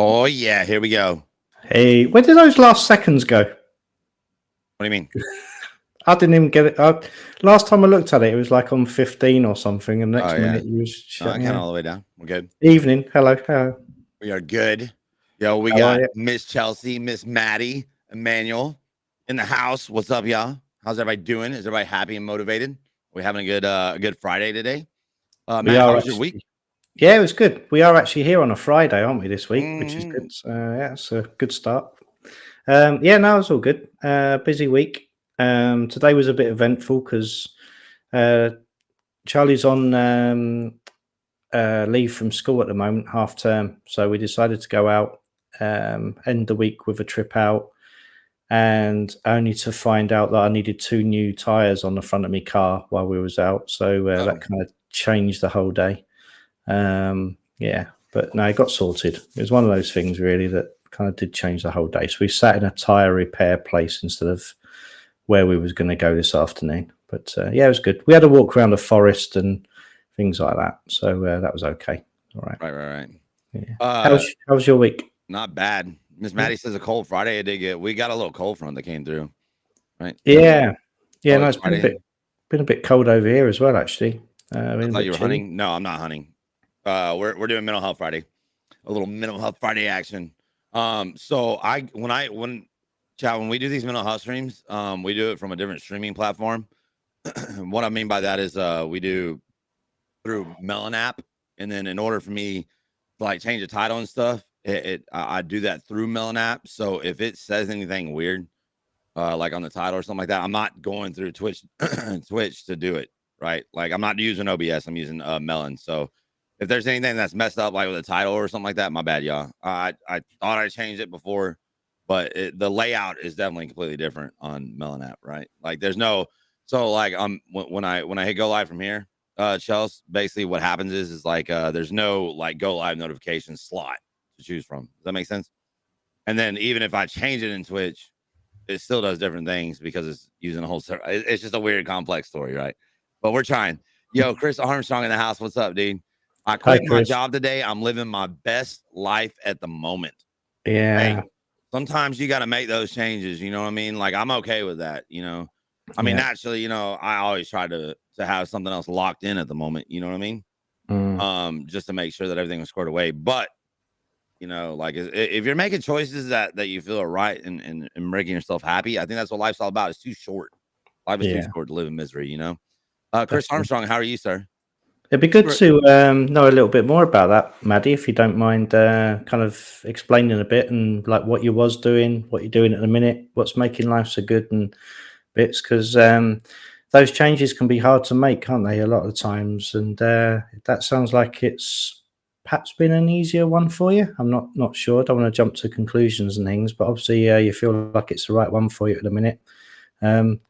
Oh, yeah. Here we go. Hey, where did those last seconds go? What do you mean? I didn't even get it. Last time I looked at it, it was like on 15 or something, and the next Oh, yeah. minute you was No, I shutting count out. all the way down. We're good. Evening. Hello. Hello. We are good. Yo, we How are got you? Miss Chelsea, Miss Maddie, Emmanuel in the house. What's up, y'all? How's everybody doing? Is everybody happy and motivated? We having a good Friday today? We Matt, how are was your week? actually. Yeah, it was good. We are actually here on a Friday, aren't we, this week, which is Mhm. good. So, yeah, it's a good start. Yeah, no, it's all good. Busy week. Today was a bit eventful because uh, Charlie's on leave from school at the moment, half term. So we decided to go out, end the week with a trip out, and only to find out that I needed 2 new tires on the front of my car while we was out. So Oh, that kind of changed the whole day. Yeah, but no, it got sorted. It was one of those things really that kind of did change the whole day. So we sat in a tire repair place instead of where we was going to go this afternoon. But yeah, it was good. We had a walk around the forest and things like that. So that was okay. All right. right. Yeah. Uh, How's your week? Not bad. Miss Yeah. Maddie says a cold Friday. We got a little cold front that came through, right? Yeah. Yeah. No, Always it's Friday. been a bit cold over here as well. Actually, I been a thought bit you were chilly. hunting. No, I'm not hunting. We're doing mental health Friday. A little mental health Friday action. So when we do these mental health streams, we do it from a different streaming platform. What I mean by that is we do through Melon app, and then in order for me to like change the title and stuff, I do that through Melon app. So if it says anything weird, like on the title or something like that, I'm not going through Twitch Twitch to do it, right? Like I'm not using OBS, I'm using Melon. So if there's anything that's messed up, like with a title or something like that, my bad, y'all. I thought I changed it before, but the layout is definitely completely different on Melon app, right? Like there's no so like when I hit go live from here, Chelsea, basically what happens is like there's no like go live notification slot to choose from. Does that make sense? And then even if I change it in Twitch, it still does different things because it's using a whole server. It's just a weird, complex story, right? But we're trying. Yo, Chris Armstrong in the house. What's up, dude? I Hi, quit my Chris. job today. I'm living my best life at the moment. Hey, Yeah. sometimes you got to make those changes. You know what I mean? Like I'm okay with that. I mean, Yeah. naturally, I always try to have something else locked in at the moment. You know what I mean? Just to make sure that everything was squared away. But like if you're making choices that you feel are right and making yourself happy, I think that's what life's all about. It's too short. Life is too Yeah. short to live in misery. Chris Definitely. Armstrong, how are you, sir? It'd be good Right. to know a little bit more about that, Maddie, if you don't mind kind of explaining a bit and like what you was doing, what you're doing at the minute, what's making life so good and bits, because those changes can be hard to make, can't they, a lot of times? And that sounds like it's perhaps been an easier one for you. I'm not sure. I don't want to jump to conclusions and things, but obviously you feel like it's the right one for you at the minute,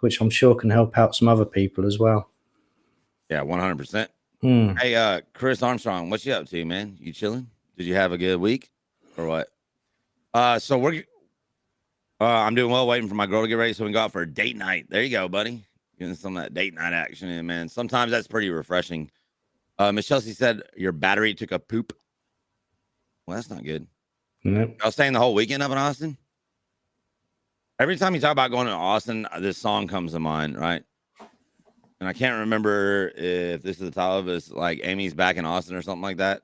which I'm sure can help out some other people as well. Yeah, 100%. Hmm. Hey, Chris Armstrong, what you up to, man? You chilling? Did you have a good week or what? So I'm doing well, waiting for my girl to get ready so we can go out for a date night. There you go, buddy. Getting some of that date night action in, man. Sometimes that's pretty refreshing. Miss Chelsea said your battery took a poop. Well, that's not good. Nope. I was staying the whole weekend up in Austin. Every time you talk about going to Austin, this song comes to mind, right? And I can't remember if this is the title of it. It's like Amy's Back in Austin or something like that.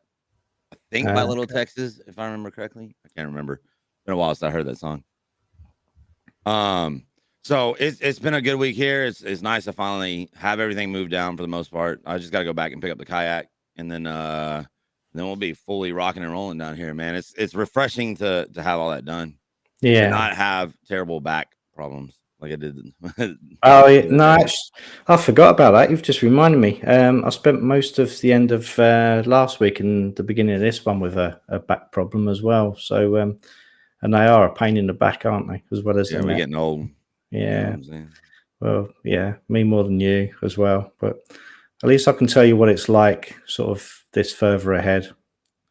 I think by Little Okay. Texas, if I remember correctly. I can't remember. It's been a while since I heard that song. So it's been a good week here. It's nice to finally have everything moved down for the most part. I just got to go back and pick up the kayak, and then we'll be fully rocking and rolling down here, man. It's refreshing to have all that done and Yeah. not have terrible back problems like I did. Oh, yeah. the No, other day. I forgot about that. You've just reminded me. I spent most of the end of last week and the beginning of this one with a back problem as well. So, and they are a pain in the back, aren't they? As well as Yeah, the we're neck. getting old. You know what Yeah. I'm saying? Well, yeah, me more than you as well. But at least I can tell you what it's like, sort of this further ahead,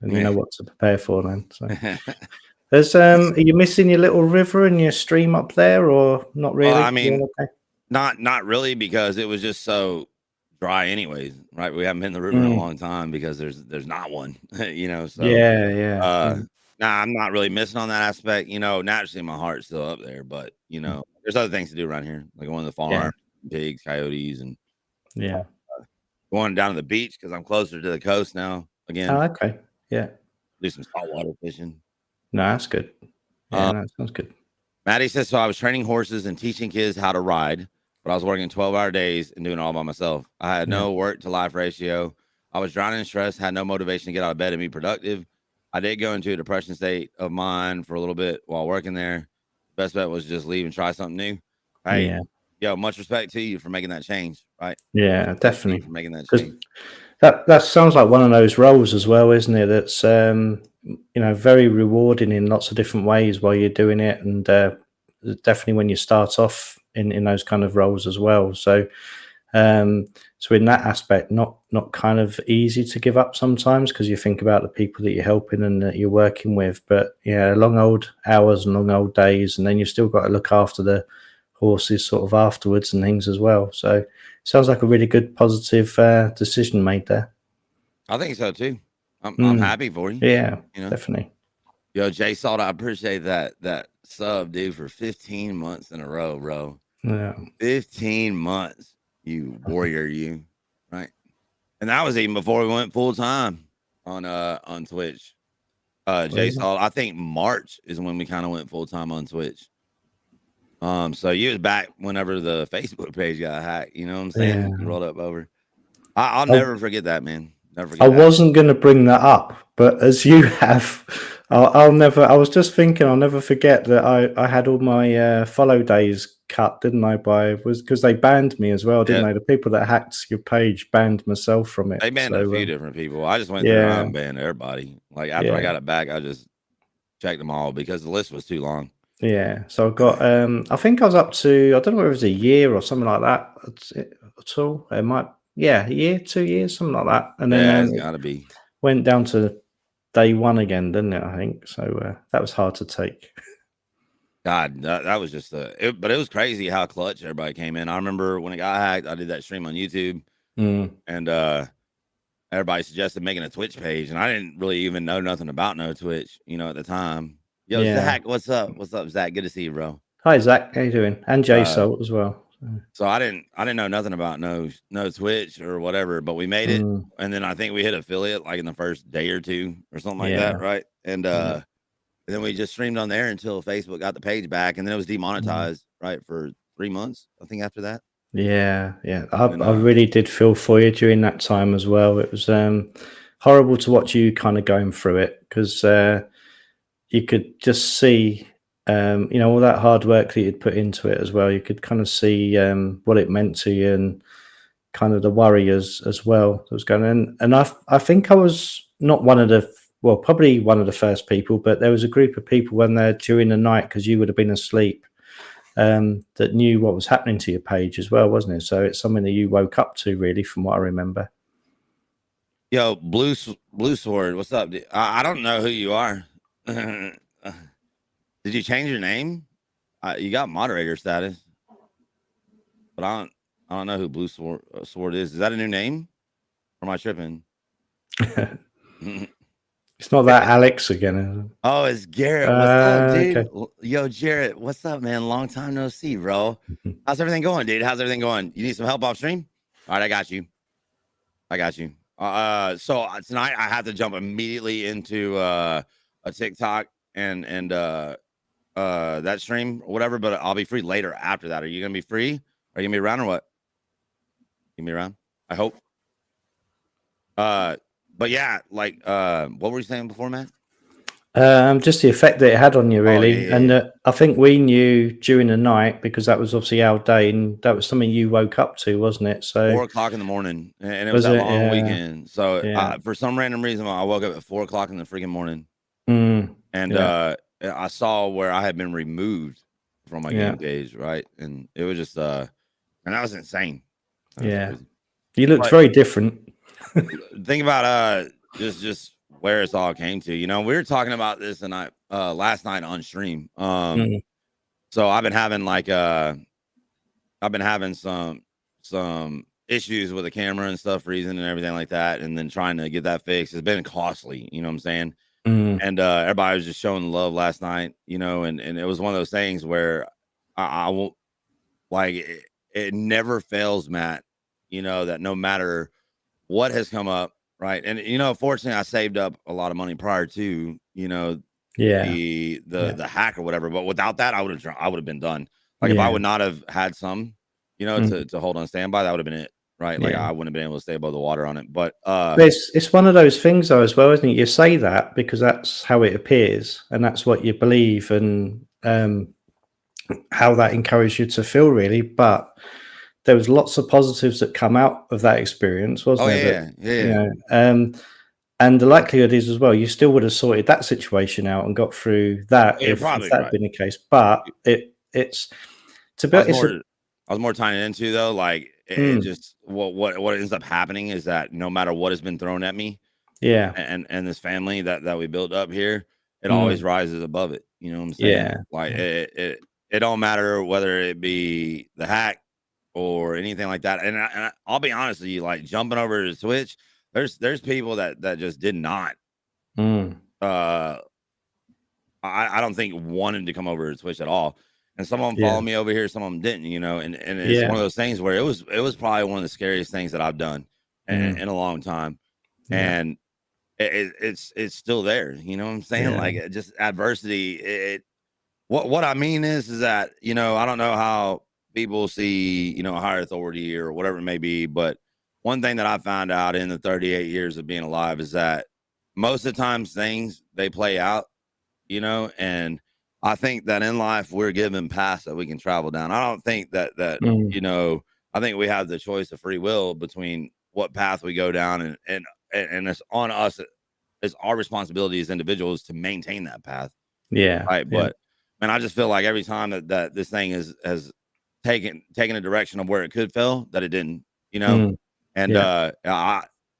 and you know what to prepare for then. So, are you missing your little river and your stream up there, or not Well, I really? You mean, all okay? not really because it was just so dry anyways, right? We haven't been in the river in a Mm. long time because there's not one, So Yeah, yeah, uh yeah. Nah, I'm not really missing on that aspect. You know, naturally my heart's still up there, but you know, there's other things to do around here, like going to the Yeah, farm, pigs, coyotes, and yeah. going down to the beach because I'm closer to the coast now. Oh, Again, okay. Yeah. do some saltwater fishing. No, that's good. Yeah, Um, no, sounds good. Maddie says so. I was training horses and teaching kids how to ride, but I was working 12-hour days and doing it all by myself. I had Yeah. no work to life ratio. I was drowning in stress, had no motivation to get out of bed and be productive. I did go into a depression state of mind for a little bit while working there. Best bet was just leave and try something new. Hey, Yeah. yo, much respect to you for making that change, right? Yeah, Respect to you definitely. for making that Because change. that sounds like one of those roles as well, isn't it? That's very rewarding in lots of different ways while you're doing it, and definitely when you start off in those kind of roles as well. Um, so in that aspect, not kind of easy to give up sometimes because you think about the people that you're helping and that you're working with. But yeah, long old hours and long old days, and then you've still got to look after the horses sort of afterwards and things as well. So sounds like a really good positive decision made there. I think so too. I'm Mm, happy for you. yeah, You know, definitely. yo, Jay Salt, I appreciate that sub, dude, for 15 months in a row, bro. Yeah, 15 months, you warrior, you, right? And that was even before we went full time on Twitch. Jay well, Salt, I think March is when we kind of went full time on Twitch. So you was back whenever the Facebook page got hacked, you know what I'm yeah. saying? You rolled up over. I'll I, never forget that, man. Never I forget that. wasn't going to bring that up, but as you have, I'll never. I was just thinking, I'll never forget that I had all my follow days cut, didn't I? Was because they banned me as well, didn't Yeah. they? The people that hacked your page banned myself from it. They banned a So few different people. I just went through and yeah, unbanned everybody. Like after I yeah, got it back, I just checked them all because the list was too long. yeah. So I got. I think I was up to. I don't know whether it was a year or something like that at all. It might. Yeah, a year, 2 years, something like that. And then Yeah, it's it gotta be. went down to day one again, didn't it? I think so. That was hard to take. God, that was just but it was crazy how clutch everybody came in. I remember when it got hacked, I did that stream on YouTube Mm, and everybody suggested making a Twitch page, and I didn't really even know nothing about no Twitch, you know, at the time. Yo, yeah. Zach, what's up? What's up, Zach? Good to see you, bro. Hi, Zach. How you doing? And Jay Uh Salt as well. so I didn't know nothing about no Twitch or whatever, but we made it. Mm, And then I think we hit affiliate like in the first day or two or something like yeah, that, right? And yeah, then we just streamed on there until Facebook got the page back, and then it was mm, demonetized, right, for 3 months, I think after that. yeah, yeah. And I really did feel for you during that time as well. It was horrible to watch you kind of going through it because you could just see, all that hard work that you'd put into it as well. You could kind of see what it meant to you and kind of the worry as well that was going on. And I think I was not one of the well, probably one of the first people, but there was a group of people when they're during the night because you would have been asleep that knew what was happening to your page as well, wasn't it? So it's something that you woke up to, really, from what I remember. yo, Blue Sword, what's up? I don't know who you are. Did you change your name? You got moderator status, but I don't know who Blue Sword is. Is that a new name? Or am I tripping? It's not that Alex again, is it? Oh, it's Garrett. What's up, dude? Okay. Yo, Jarrett, what's up, man? Long time no see, bro. How's everything going, dude? How's everything going? You need some help off stream? All right, I got you. I got you. So tonight I have to jump immediately into a TikTok and that stream or whatever, but I'll be free later after that. Are you gonna be free? Are you gonna be around or what? You gonna be around? I hope. But yeah, like what were you saying before, man? Just the effect that it had on you, Oh yeah, really. yeah, And yeah. I think we knew during the night because that was obviously our day, and that was something you woke up to, wasn't it? So 4 o'clock in the morning, and it was was that it? long Yeah, weekend. So yeah, for some random reason, I woke up at 4 o'clock in the freaking morning, mm, and yeah, I saw where I had been removed from my yeah, game page, right? And it was just and that was insane. That was yeah. crazy. You looked But very different. think about just where it's all came to. You know, we were talking about this and last night on stream. Mm, So I've been having some issues with the camera and stuff freezing and everything like that, and then trying to get that fixed. It's been costly, you know what I'm saying? and everybody was just showing love last night, and it was one of those things where I won't like it never fails, Matt. That no matter what has come up, right? And fortunately, I saved up a lot of money prior to Yeah. the hack or whatever. But without that, I would have been done. Like if I Yeah. would not have had some, to hold on standby, that would have been it, right? Like Yeah. I wouldn't have been able to stay above the water on it. But But it's one of those things though as well, isn't it? You say that because that's how it appears and that's what you believe and how that encouraged you to feel really. But there was lots of positives that come out of that experience, wasn't there? yeah, That yeah. and the likelihood is as well, you still would have sorted that situation out and got through that Oh, you're if probably that had right. been the case. But it's to be I was it's a more I was more tying it into though, like it mm, just what ends up happening is that no matter what has been thrown at me yeah, and this family that we built up here, it always mm, rises above it. You know what I'm saying? yeah, Like yeah, it don't matter whether it be the hack or anything like that. I'll be honest with you, like jumping over to Twitch, there's people that just did not mm, uh I don't think wanted to come over to Twitch at all. And some of them yeah, follow me over here, some of them didn't, and it's one yeah, of those things where it was probably one of the scariest things that I've done in mm, a long time. yeah, And it's still there. You know what I'm saying? yeah, Like just adversity. What I mean is that, I don't know how people see, a higher authority or whatever it may be, but one thing that I found out in the 38 years of being alive is that most of the times things they play out, and I think that in life we're given paths that we can travel down. I don't think that mm, I think we have the choice of free will between what path we go down, and it's on us. It's our responsibility as individuals to maintain that path, yeah, right? yeah, But man, I just feel like every time that this thing has taken a direction of where it could fail, that it didn't, mm, and yeah,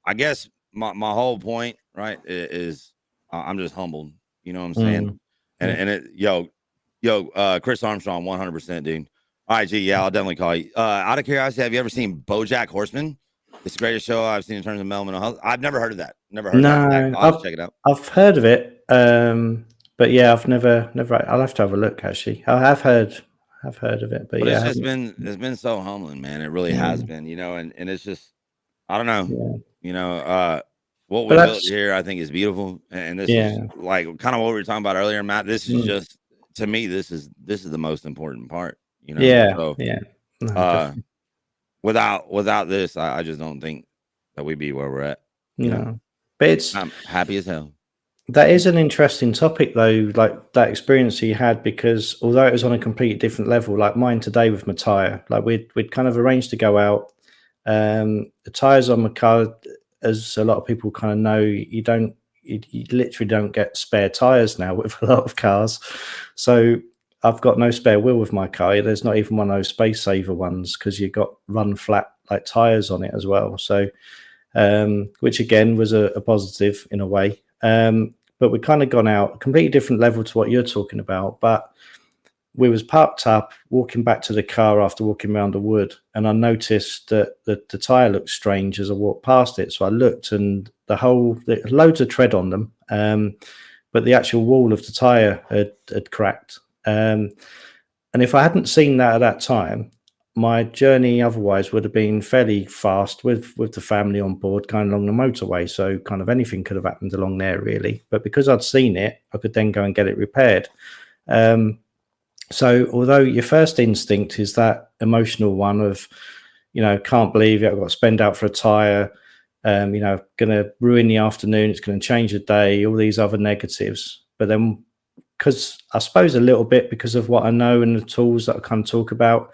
I guess my whole point, right, is I'm just humbled. You know what I'm saying? mm, And yeah. and it Chris Armstrong, 100%, dude. All right, G, yeah, I'll definitely call you. Out of curiosity, have you ever seen BoJack Horseman? It's the greatest show I've seen in terms of mental health. I've never heard of that. Never heard of that. No, I'll have to check it out. I've heard of it, but yeah, I've never. I'll have to have a look. Actually, I have heard of it, but But yeah, it's I just haven't. it's been so humbling, man. It really has Mm, been, and it's just I don't know, yeah, you know, uh, what but we built that's here, I think is beautiful, and this is yeah, like kind of what we were talking about earlier, Matt. This is mm, just to me, this is the most important part, yeah, So, yeah. No, uh, definitely without this, I just don't think that we'd be where we're at. You know, no. But it's I'm happy as hell. that is an interesting topic though, like that experience you had, because although it was on a completely different level, like mine today with my tire, like we'd kind of arranged to go out. The tires on my car, as a lot of people kind of know, you literally don't get spare tires now with a lot of cars. So I've got no spare wheel with my car. There's not even one of those space saver ones because you've got run flat like tires on it as well. So which again was a positive in a way. But we kind of gone out a completely different level to what you're talking about. But we was parked up, walking back to the car after walking around the wood, and I noticed that the tire looked strange as I walked past it. So I looked, and loads of tread on them, but the actual wall of the tire had cracked. And if I hadn't seen that at that time, my journey otherwise would have been fairly fast with the family on board going along the motorway. So kind of anything could have happened along there really. But because I'd seen it, I could then go and get it repaired. Um, so although your first instinct is that emotional one of, can't believe it, I've got to spend out for a tire, going to ruin the afternoon, it's going to change the day, all these other negatives. But then, because I suppose a little bit because of what I know and the tools that I kind of talk about,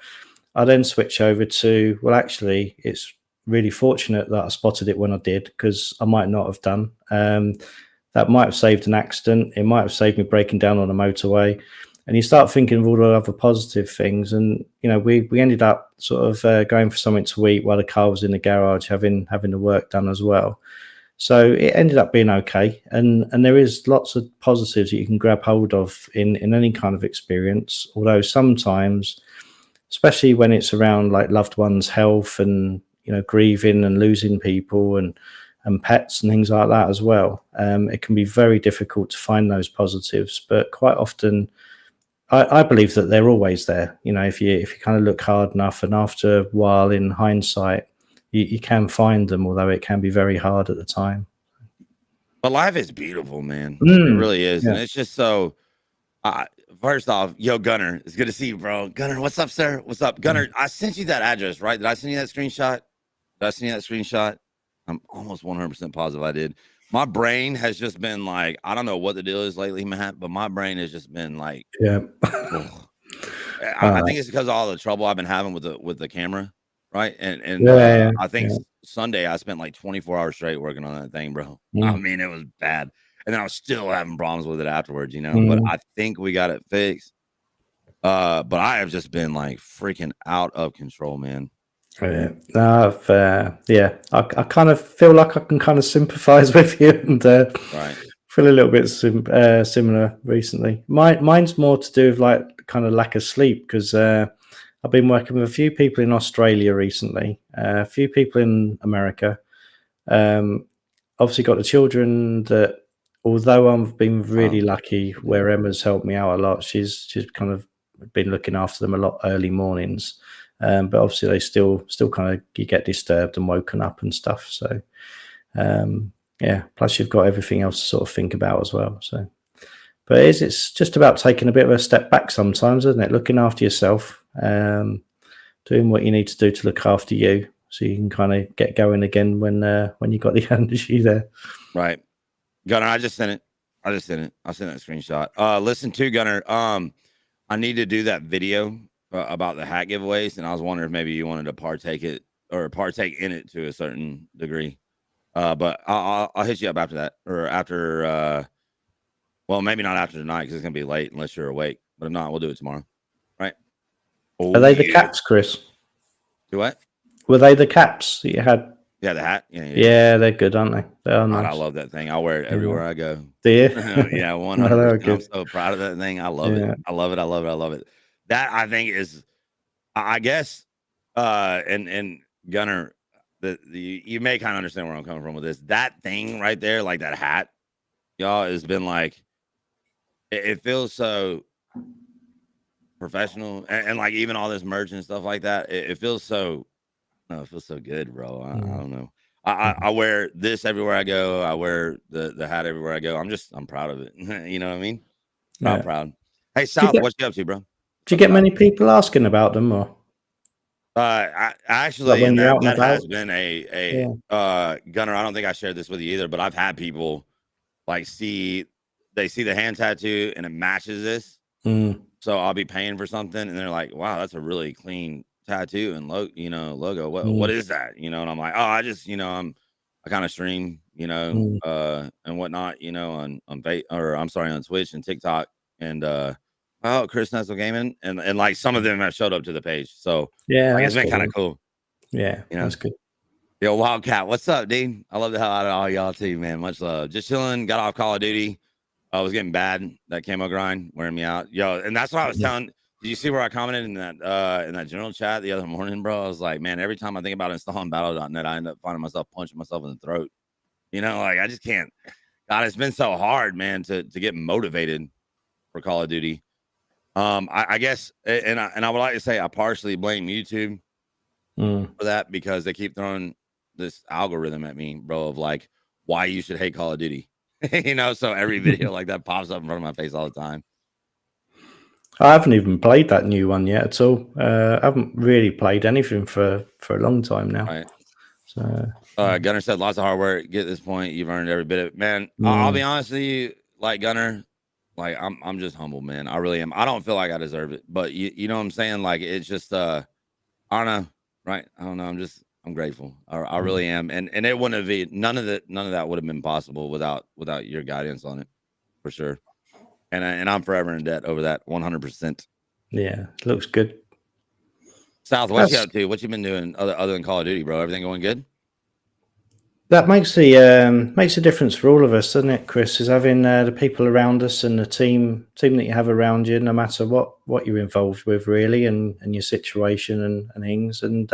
I then switch over to, well, actually, it's really fortunate that I spotted it when I did because I might not have done. That might have saved an accident. It might have saved me breaking down on a motorway. And you start thinking of all the other positive things. And, we ended up sort of going for something to eat while the car was in the garage having the work done as well. So it ended up being okay. And there is lots of positives that you can grab hold of in any kind of experience. Although sometimes, especially when it's around like loved ones' health and, grieving and losing people and and pets and things like that as well. It can be very difficult to find those positives, but quite often I believe that they're always there. You know, if you kind of look hard enough, and after a while, in hindsight, you can find them, although it can be very hard at the time. But life is beautiful, man. It really is, and Yeah. it's just so. First off, yo, Gunner, it's good to see you, bro. Gunner, what's up, sir? What's up, Gunner? I sent you that address, right? Did I send you that screenshot? Did I send you that screenshot? I'm almost 100% positive I did. My brain has just been like, I don't know what the deal is lately, Matt, but my brain has just been like, Yeah. oh. I think it's because of all the trouble I've been having with the camera, right? And Yeah. I think Yeah. Sunday I spent like 24 hours straight working on that thing, bro. I Mm. mean, it was bad. And then I was still having problems with it afterwards, you know. But I think we got it fixed. But I have just been like freaking out of control, man. Yeah. No, I kind of feel like I can kind of sympathise with you, and Right. feel a little bit similar recently. Mine's more to do with like kind of lack of sleep, because I've been working with a few people in Australia recently, a few people in America. Obviously, got the children that, although I've been really lucky where Emma's helped me out a lot, she's kind of been looking after them a lot early mornings. But obviously, they still kind of, you get disturbed and woken up and stuff. So, yeah. Plus, you've got everything else to sort of think about as well. So, but it's just about taking a bit of a step back sometimes, isn't it? Looking after yourself, doing what you need to do to look after you, so you can kind of get going again when you got the energy there. Right. Gunner, I just sent it. I sent that screenshot. Listen to Gunner. I need to do that video about the hat giveaways, and I was wondering if maybe you wanted to partake in it to a certain degree. But I'll hit you up after that, or after. Well, maybe not after tonight, because it's gonna be late unless you're awake. But if not, we'll do it tomorrow. Right? Are they the caps, Chris? Do what? Were they the caps that you had? Yeah, the hat. Yeah, they're good, aren't they? They are nice. I love that thing. I wear it everywhere I go. Do you? Yeah, 100%. I'm so proud of that thing. I love it. I love it. I love it. I love it. That, I think, is, I guess, and Gunner, you may kind of understand where I'm coming from with this. That thing right there, like that hat, y'all, has been like, it feels so professional, and like even all this merch and stuff like that. It feels so, no, it feels so good, bro. I don't know. I wear this everywhere I go. I wear the hat everywhere I go. I'm proud of it. You know what I mean? I'm proud. Hey, South, what you up to, bro? Do you get many people asking about them, or? I actually, when and you're out and that has about? been a Gunner. I don't think I shared this with you either, but I've had people like they see the hand tattoo and it matches this. So I'll be paying for something, and they're like, "Wow, that's a really clean tattoo and logo. What is that?" You know, and I'm like, "Oh, I just, I kind of stream, and whatnot, on on Twitch and TikTok, and oh, Chris Nestle Gaming, and like some of them have showed up to the page, so Yeah, like, that's it's been kind of good. cool. Yeah, that's good. Yo, Wildcat, what's up, dude? I love the hell out of all y'all too, man. Much love. Just chilling. Got off Call of Duty. I was getting bad. That camo grind wearing me out, yo. And that's what I was telling. Did you see where I commented in that general chat the other morning, bro? I was like, man, every time I think about installing Battle.net, I end up finding myself punching myself in the throat. Like I just can't. God, it's been so hard, man, to get motivated for Call of Duty. I guess, and I would like to say I partially blame YouTube for that, because they keep throwing this algorithm at me, bro, of like why you should hate Call of Duty. So every video like that pops up in front of my face all the time. I haven't even played that new one yet at all. I haven't really played anything for a long time now. Right. So Gunner said lots of hard work. Get this point, you've earned every bit of it. Man, I'll be honest with you, like Gunner, like I'm just humble, man. I really am. I don't feel like I deserve it, but you know what I'm saying? Like, it's just I don't know, right? I don't know. I'm grateful. I really am. And it wouldn't have been, none of that would have been possible without your guidance on it, for sure. And I'm forever in debt over that, 100%. Yeah, looks good. South, what you up to? What you been doing other than Call of Duty, bro? Everything going good? That makes a difference for all of us, doesn't it, Chris? Is having the people around us and the team that you have around you, no matter what you're involved with, really, and your situation and things. And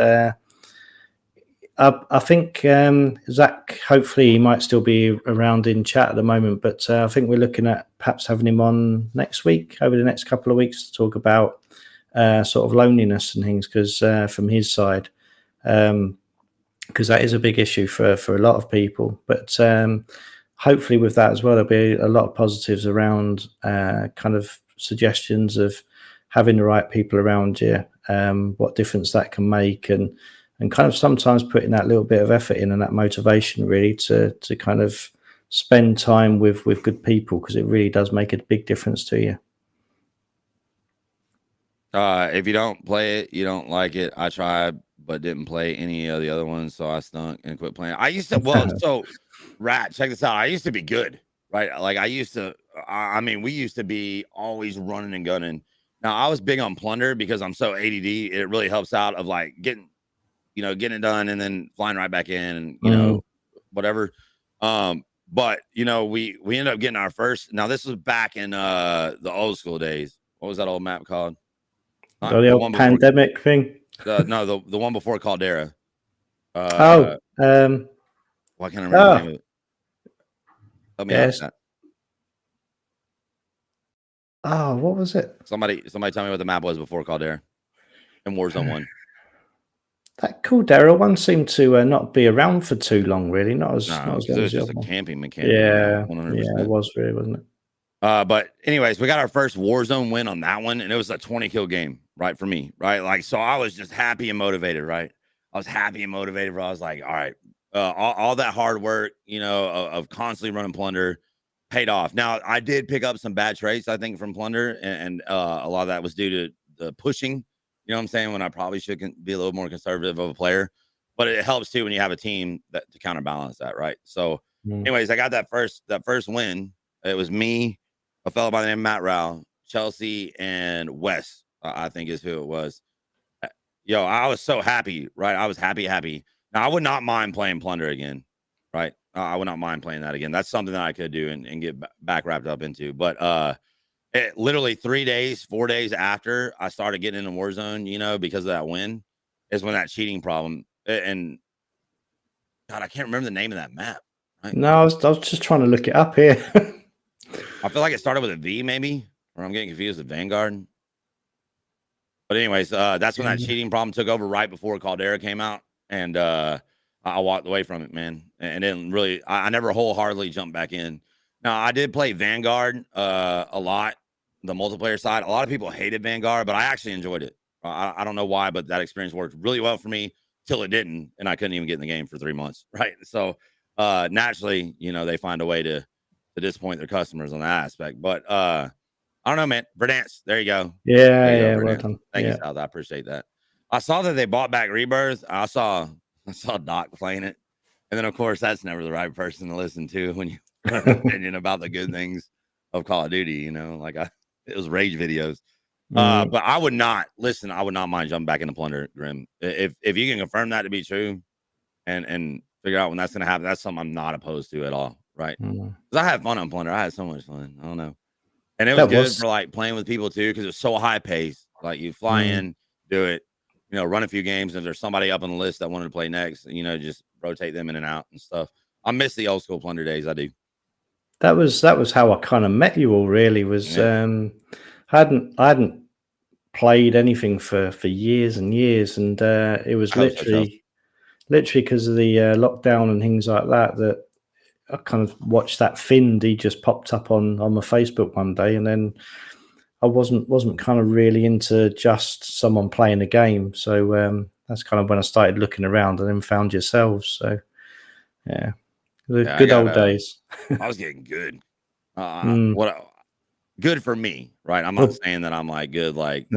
I think Zach, hopefully he might still be around in chat at the moment, but I think we're looking at perhaps having him on next week, over the next couple of weeks, to talk about sort of loneliness and things, because from his side, because that is a big issue for a lot of people. But hopefully with that as well, there'll be a lot of positives around kind of suggestions of having the right people around you, what difference that can make, and kind of sometimes putting that little bit of effort in and that motivation really to kind of spend time with good people, because it really does make a big difference to you. If you don't play it, you don't like it. I tried, but didn't play any of the other ones, so I stunk and quit playing. I used to, so Rat, check this out. I used to be good, right? Like I used to, I mean, we used to be always running and gunning. Now I was big on plunder because I'm so ADD. It really helps out of like getting it done and then flying right back in and whatever. But we ended up getting our first. Now this was back in the old school days. What was that old map called? The old pandemic thing. No, the one before Caldera. Well, I can't remember the name of it. Help me out. Oh, what was it? Somebody tell me what the map was before Caldera and Warzone 1. That Caldera one seemed to not be around for too long, really. Not as long as it was just a camping mechanic. Yeah, 100%. Yeah, it was really, wasn't it? But anyways, we got our first Warzone win on that one, and it was a 20 kill game, right, for me, right? Like, so I was just happy and motivated, right? I was happy and motivated, bro. I was like, all right, all that hard work, of constantly running plunder paid off. Now, I did pick up some bad traits, I think, from plunder, and a lot of that was due to the pushing. You know what I'm saying? When I probably should be a little more conservative of a player, but it helps too when you have a team that to counterbalance that, right? So, anyways, I got that first win. It was me, a fellow by the name of Matt Rao, Chelsea, and Wes, I think is who it was. Yo, I was so happy, right? I was happy. Now, I would not mind playing plunder again, right? I would not mind playing that again. That's something that I could do and get back wrapped up into. But it literally 4 days after I started getting into Warzone, because of that win, is when that cheating problem, and God, I can't remember the name of that map. Right? No, I was just trying to look it up here. I feel like it started with a V, maybe, or I'm getting confused with Vanguard. But anyways, that's when that cheating problem took over right before Caldera came out, and I walked away from it, man. And didn't really, I never wholeheartedly jumped back in. Now, I did play Vanguard a lot, the multiplayer side. A lot of people hated Vanguard, but I actually enjoyed it. I don't know why, but that experience worked really well for me till it didn't, and I couldn't even get in the game for 3 months, right? So naturally, they find a way to disappoint their customers on that aspect. But I don't know, man. Verdance, there you go. Yeah, well done. Thank you, South. I appreciate that. I saw that they bought back Rebirth. I saw Doc playing it, and then of course that's never the right person to listen to when you have an opinion about the good things of Call of Duty. Like it was rage videos. But I would not mind jumping back into plunder, Grim. If you can confirm that to be true, and figure out when that's gonna happen, that's something I'm not opposed to at all. Right? Because I had fun on plunder. I had so much fun. I don't know. And it was good for like playing with people too, because it's so high paced. Like you fly in, do it, run a few games. And if there's somebody up on the list that wanted to play next, just rotate them in and out and stuff. I miss the old school plunder days. I do. That was how I kind of met you all. Really, was I hadn't played anything for years and years, and it was literally because of the lockdown and things like that I kind of watched that Find. He just popped up on my Facebook one day, and then I wasn't kind of really into just someone playing a game. So that's kind of when I started looking around, and then found yourselves. So yeah, the good old days. I was getting good. Good for me, right? I'm not saying that I'm like good, like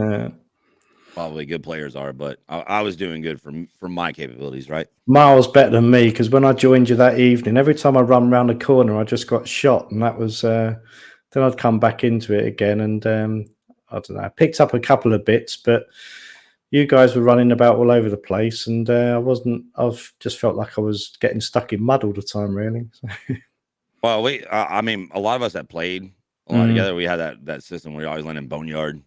probably good players are, but I was doing good for my capabilities, right? Miles better than me, because when I joined you that evening, every time I run around the corner, I just got shot, and that was then I'd come back into it again, and I don't know, I picked up a couple of bits, but you guys were running about all over the place, and I've just felt like I was getting stuck in mud all the time, really. Well, I mean, a lot of us that played a lot together, we had that system where you always land in Boneyard.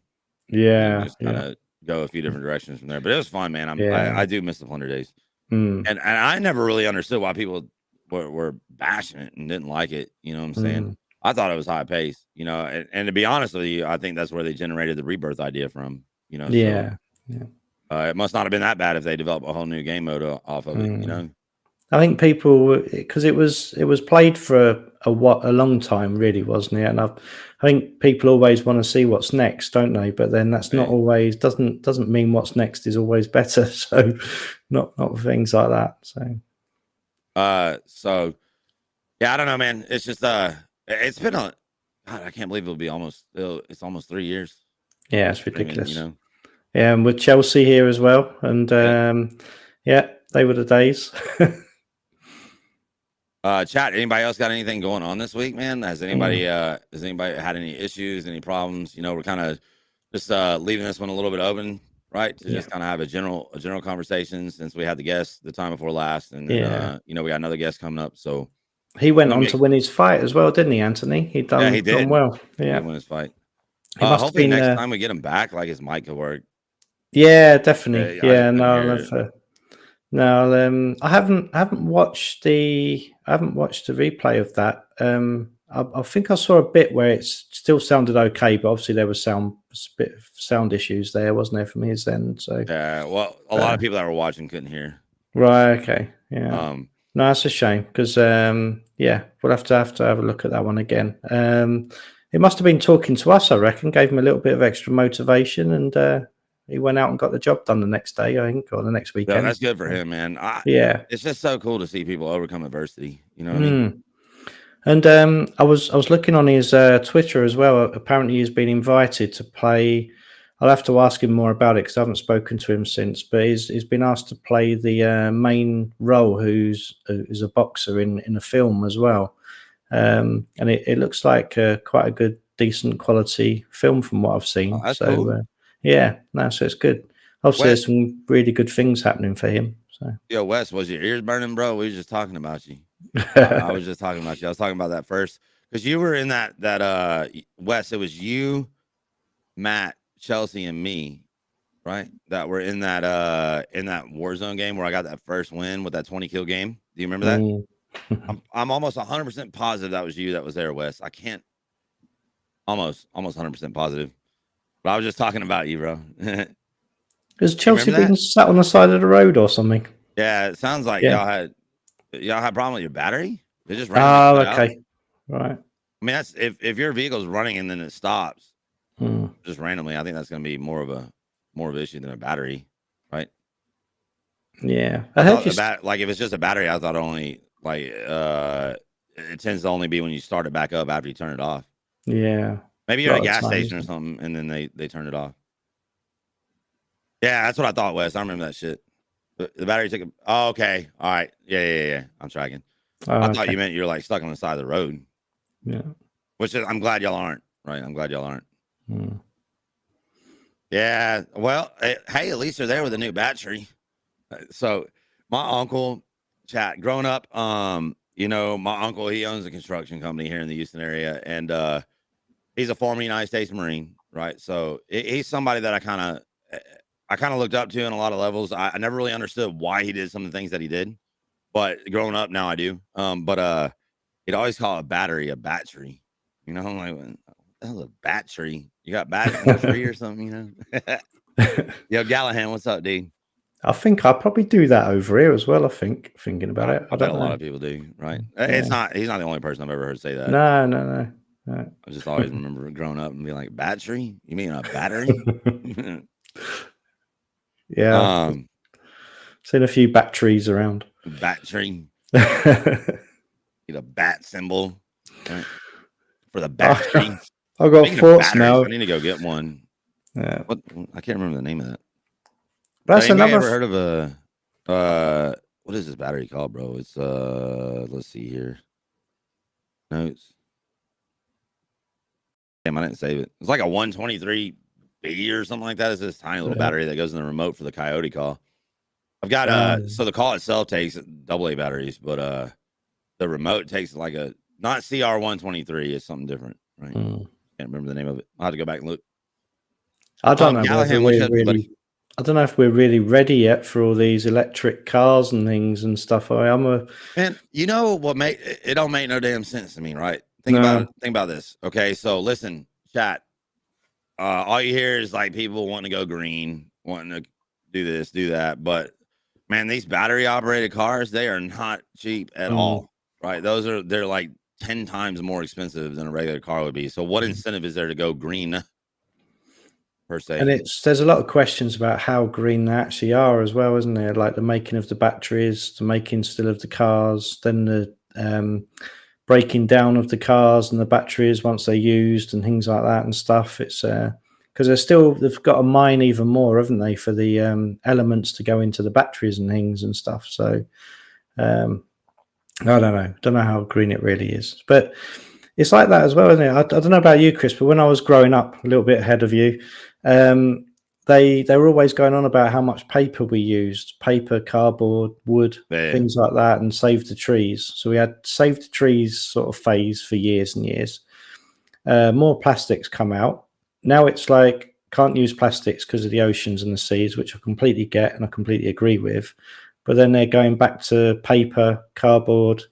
Yeah. Just kind of go a few different directions from there. But it was fun, man. I do miss the plunder days. And I never really understood why people were bashing it and didn't like it. You know what I'm saying? I thought it was high pace, you know, and to be honest with you, I think that's where they generated the Rebirth idea from, you know. Yeah. It must not have been that bad if they developed a whole new game mode off of it, you know. I think people, because it was played for a long time, really, wasn't it? And I think people always want to see what's next, don't they? But then that's not always doesn't mean what's next is always better. So not things like that. So yeah, I don't know, man. It's just it's been God, I can't believe it's almost 3 years. Yeah, it's ridiculous. You know. Yeah, and with Chelsea here as well, and yeah, they were the days. Chat, anybody else got anything going on this week, man? Has anybody had any issues, any problems? You know, we're kind of just leaving this one a little bit open, right? To just kind of have a general conversation, since we had the guest the time before last, and then, you know, we got another guest coming up. So he went on to win his fight as well, didn't he, Anthony? He did well. Yeah, he win his fight. Hopefully next time we get him back, like his mic could work. Yeah, definitely. No, I haven't watched the replay of that. I think I saw a bit where it still sounded okay, but obviously there was a bit of sound issues there, wasn't there, from his end? So yeah, well, a lot of people that were watching couldn't hear. Right. Okay. Yeah. No, that's a shame because yeah, we'll have to have a look at that one again. It must have been talking to us, I reckon, gave him a little bit of extra motivation, and he went out and got the job done the next day, I think, or the next weekend. Yeah, that's good for him, man. Yeah, it's just so cool to see people overcome adversity. You know what I mean? And I was looking on his Twitter as well. Apparently, he's been invited to play. I'll have to ask him more about it because I haven't spoken to him since. But he's been asked to play the main role, who's a boxer in a film as well. And it looks like quite a good, decent quality film from what I've seen. Oh, that's cool. So it's good. Obviously, there's some really good things happening for him. So, yo, Wes, was your ears burning, bro? We were just talking about you. I was just talking about you. I was talking about that first because you were in that Wes. It was you, Matt, Chelsea, and me, right? That were in that Warzone game where I got that first win with that 20 kill game. Do you remember that? I'm almost 100% positive that was you that was there, Wes. I can't almost 100% positive. But I was just talking about you, bro. Has Chelsea been sat on the side of the road or something? Yeah, it sounds like y'all had a problem with your battery. It just okay, right. I mean, that's if your vehicle's running and then it stops just randomly. I think that's going to be more of an issue than a battery, right? Yeah, I heard like if it's just a battery, I thought only like it tends to only be when you start it back up after you turn it off. Yeah. Maybe you're at a gas station or something, and then they turn it off. Yeah, that's what I thought, Wes. I remember that shit. The battery took a... Oh, okay. All right. Yeah. I'm tracking. I thought you meant you're like stuck on the side of the road. Yeah. Which is, I'm glad y'all aren't. Right. I'm glad y'all aren't. Yeah. Well, hey, at least they're there with a new battery. So my uncle, chat, growing up, you know, my uncle, he owns a construction company here in the Houston area, and he's a former United States Marine, right? So he's somebody that I kind of looked up to in a lot of levels. I never really understood why he did some of the things that he did, but growing up now I do. But he'd always call a battery a battery. You know, I'm like, what the hell's a battery? You got battery or something, you know? Yo, Gallahan, what's up, dude? I think I'll probably do that over here as well. Thinking about it. I bet a lot of people do, right? He's not the only person I've ever heard say that. No. I just always remember growing up and being like, battery? You mean a battery? Yeah. Seen a few batteries around. Battery. Need a bat symbol, right? For the battery. I've got thoughts now. I need to go get one. Yeah. What? I can't remember the name of that. That's another. Ever heard of a what is this battery called, bro? It's let's see here. Notes. Damn, I didn't save it. It's like a 123B or something like that. It's this tiny little battery that goes in the remote for the Coyote call. I've got so the call itself takes AA batteries, but the remote takes like a not CR123. It's something different, right? Can't remember the name of it. I'll have to go back and look. I don't know. Gallahan, I don't know if we're really ready yet for all these electric cars and things and stuff. Man, you know what make it don't make no damn sense to me, right? Think No. about this. Okay, so listen, chat. All you hear is like people wanting to go green, wanting to do this, do that. But man, these battery operated cars, they are not cheap at all. Right? They're like 10 times more expensive than a regular car would be. So what incentive is there to go green per se? And there's a lot of questions about how green they actually are as well, isn't there? Like the making of the batteries, the making still of the cars, then the breaking down of the cars and the batteries once they're used and things like that and stuff. It's because they've got to mine even more, haven't they, for the elements to go into the batteries and things and stuff. So I don't know how green it really is, but it's like that as well, isn't it? I don't know about you, Chris, but when I was growing up, a little bit ahead of you, they were always going on about how much paper we used, paper, cardboard, wood, things like that, and save the trees. So we had save the trees sort of phase for years and years. More plastics come out. Now it's like can't use plastics because of the oceans and the seas, which I completely get and I completely agree with. But then they're going back to paper, cardboard,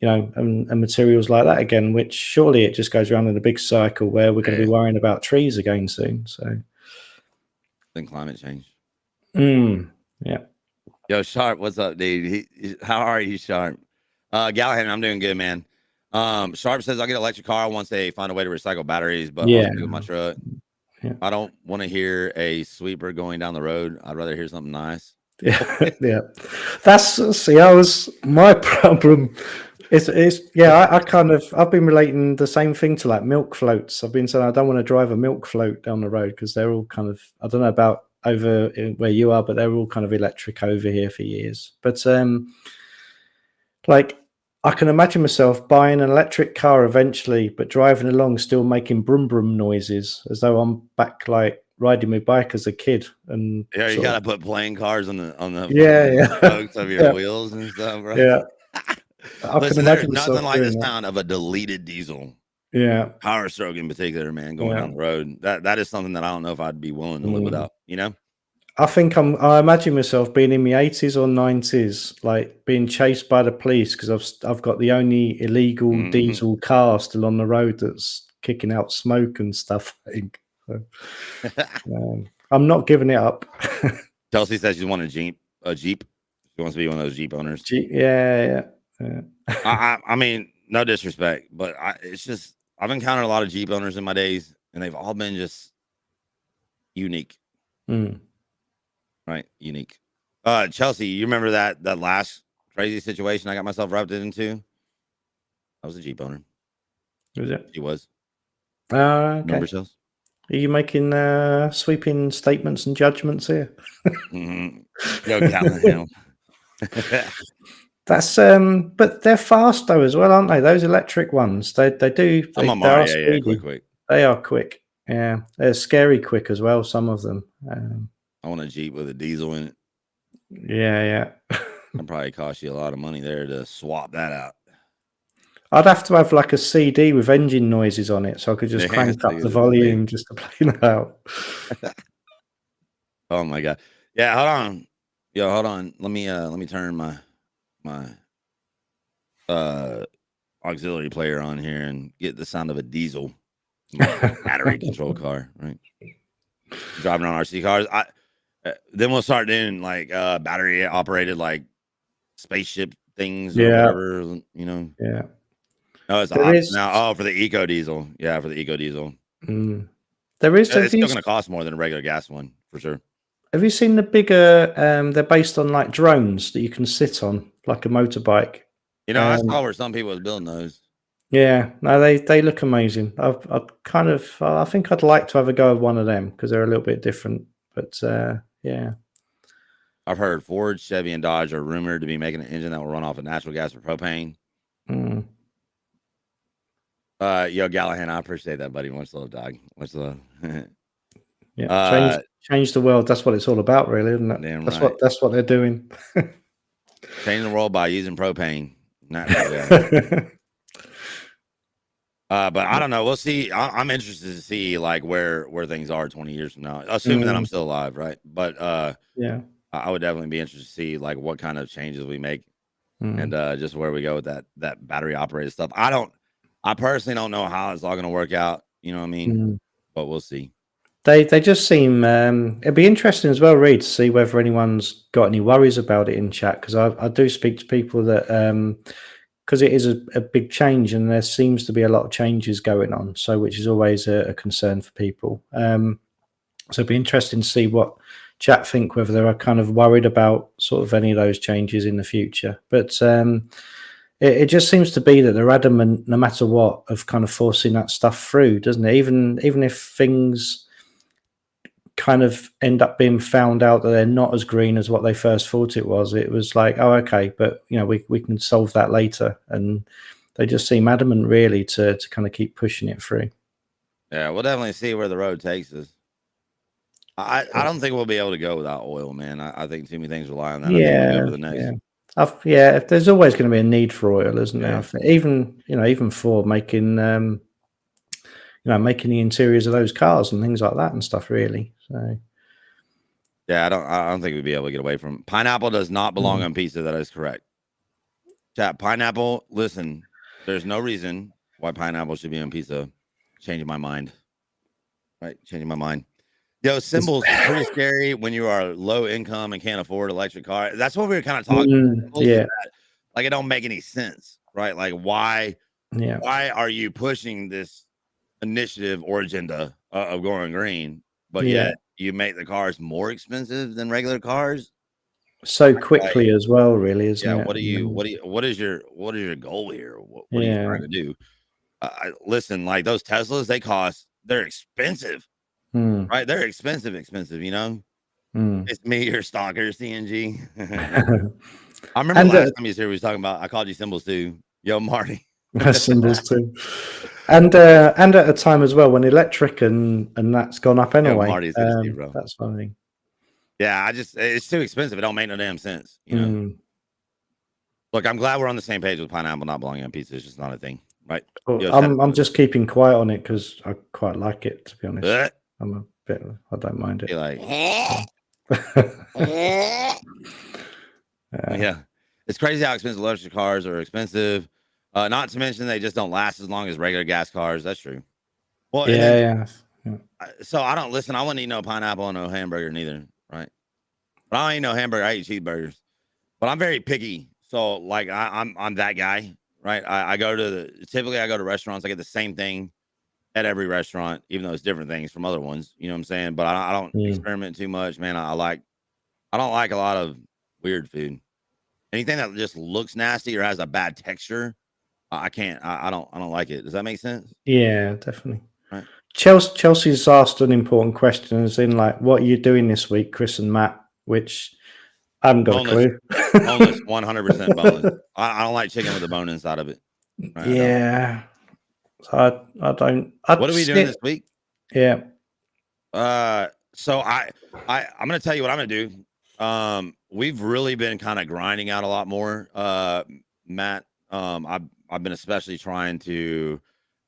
and materials like that again, which surely it just goes around in a big cycle where we're going to be worrying about trees again soon. So Then climate change. Yeah. Yo, Sharp, what's up, dude? How are you, Sharp? Gallahan, I'm doing good, man. Sharp says I'll get an electric car once they find a way to recycle batteries, but I'll stick with my truck. Yeah. I don't want to hear a sweeper going down the road. I'd rather hear something nice. Yeah. My problem. I've been relating the same thing to like milk floats. I've been saying I don't want to drive a milk float down the road because they're all kind of, I don't know about over where you are, but they're all kind of electric over here for years. But like I can imagine myself buying an electric car eventually, but driving along still making brum brum noises as though I'm back like riding my bike as a kid. And yeah, you gotta put playing cars on the spokes of your wheels and stuff, bro. Yeah. Listen, there's nothing like the sound of a deleted diesel. Yeah. Power stroke in particular, man, going down the road. That is something that I don't know if I'd be willing to live without, I think I imagine myself being in my 80s or 90s, like being chased by the police because I've got the only illegal diesel car still on the road that's kicking out smoke and stuff. I think. So, I'm not giving it up. Chelsea says she wants a Jeep. She wants to be one of those Jeep owners. Yeah. I mean, no disrespect, but it's just I've encountered a lot of Jeep owners in my days, and they've all been just unique. Right, unique. Chelsea, you remember that last crazy situation I got myself wrapped into? I was a Jeep owner. Was it? He was. Okay. Remember, Chelsea? Are you making sweeping statements and judgments here? Yo, Callahan. That's but they're fast though as well, aren't they? Those electric ones, they are speedy. Quick. They are quick. Yeah, they're scary quick as well. Some of them. I want a Jeep with a diesel in it. Yeah. It'd probably cost you a lot of money there to swap that out. I'd have to have like a CD with engine noises on it, so I could just crank up the volume just to play that out. Oh my god! Yeah, hold on. Yo, hold on. Let me turn my auxiliary player on here and get the sound of a diesel battery control car. Right, driving on RC cars. Then we'll start doing like battery operated like spaceship things or whatever. Yeah. No, it's now. Oh, for the eco diesel. Yeah, for the eco diesel. There is. It's still going to cost more than a regular gas one for sure. Have you seen the bigger? They're based on like drones that you can sit on, like a motorbike. I saw where some people was building those. Yeah, no, they look amazing. I think I'd like to have a go of one of them because they're a little bit different. But yeah, I've heard Ford, Chevy, and Dodge are rumored to be making an engine that will run off of natural gas or propane. Yo, Gallahan, I appreciate that, buddy. Much love, dog. Much love. Yeah, change the world. That's what it's all about, really, isn't it? Damn that's right. That's what they're doing. Change the world by using propane. Natural gas. But I don't know. We'll see. I'm interested to see like where things are 20 years from now, assuming that I'm still alive, right? But Yeah. I would definitely be interested to see like what kind of changes we make and Mm. just where we go with that battery operated stuff. I personally don't know how it's all going to work out. You know what I mean? Mm. But we'll see. They just seem. It'd be interesting as well, Reed, to see whether anyone's got any worries about it in chat, because I do speak to people that because it is a big change and there seems to be a lot of changes going on, so which is always a concern for people. So it'd be interesting to see what chat think, whether they're kind of worried about sort of any of those changes in the future. But it just seems to be that they're adamant, no matter what, of kind of forcing that stuff through, doesn't it? Even if things kind of end up being found out that they're not as green as what they first thought it was like, oh, okay, but we can solve that later. And they just seem adamant really to kind of keep pushing it through. Yeah, we'll definitely see where the road takes us. I don't think we'll be able to go without oil, man. I think too many things rely on that. I think we'll go for the next. Yeah, there's always going to be a need for oil, isn't there? Yeah. I think even for making making the interiors of those cars and things like that and stuff, really. So Yeah, I don't think we'd be able to get away from pineapple. Does not belong on pizza. That is correct. Chat, pineapple. Listen, there's no reason why pineapple should be on pizza. Changing my mind. Right, changing my mind. Yo, symbols is pretty scary when you are low income and can't afford electric car. That's what we were kind of talking. Yeah. Like it don't make any sense, right? Like why are you pushing this initiative or agenda of going green, but yet you make the cars more expensive than regular cars so quickly as well, really, isn't it? What is your goal here? What are you trying to do? Listen, like those Teslas, they're expensive, right? They're expensive, It's me, your stalker, CNG. I remember last time you was here, we was talking about, I called you symbols too. Yo, Marty. Symbols too. And at a time as well when electric and that's gone up anyway. Yo, Marty's good to see, bro. That's funny. Yeah, it's too expensive. It don't make no damn sense, Look, I'm glad we're on the same page with pineapple not belonging on pizza. It's just not a thing, right? Well, I'm just keeping quiet on it because I quite like it, to be honest. I'm a bit. I don't mind it. You're like, yeah, it's crazy how expensive electric cars are expensive. Not to mention they just don't last as long as regular gas cars. That's true. Well, yeah. So I don't listen. I wouldn't eat no pineapple and no hamburger neither, right? But I don't eat no hamburger. I eat cheeseburgers. But I'm very picky. So like I'm that guy, right? I go to restaurants. I get the same thing at every restaurant, even though it's different things from other ones. You know what I'm saying? But I don't experiment too much, man. I don't like a lot of weird food. Anything that just looks nasty or has a bad texture, I can't. I don't like it. Does that make sense? Yeah, definitely. Right. Chelsea's asked an important question, as in like, what are you doing this week, Chris and Matt? Which I haven't got boneless, a clue. Boneless, 100% boneless. I don't like chicken with a bone inside of it. Right? Yeah. So I don't. What are we doing this week? Yeah. So I'm gonna tell you what I'm gonna do. We've really been kind of grinding out a lot more. Matt, I've been especially trying to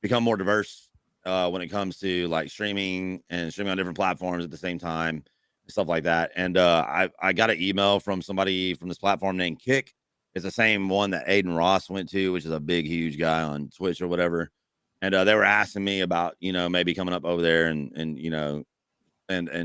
become more diverse when it comes to like streaming on different platforms at the same time, stuff like that. And I got an email from somebody from this platform named Kick. It's the same one that Aiden Ross went to, which is a big, huge guy on Twitch or whatever. And they were asking me about, maybe coming up over there and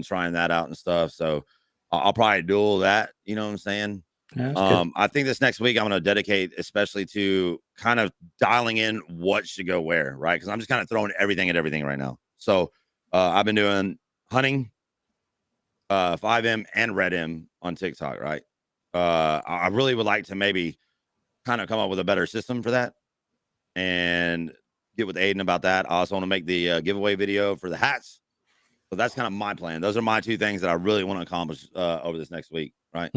trying that out and stuff. So I'll probably duel that. You know what I'm saying? Yeah, I think this next week I'm going to dedicate especially to kind of dialing in what should go where, right? Because I'm just kind of throwing everything at everything right now. So I've been doing hunting, 5M and Red M on TikTok, right? I really would like to maybe kind of come up with a better system for that and get with Aiden about that. I also want to make the giveaway video for the hats. So that's kind of my plan. Those are my two things that I really want to accomplish over this next week, right?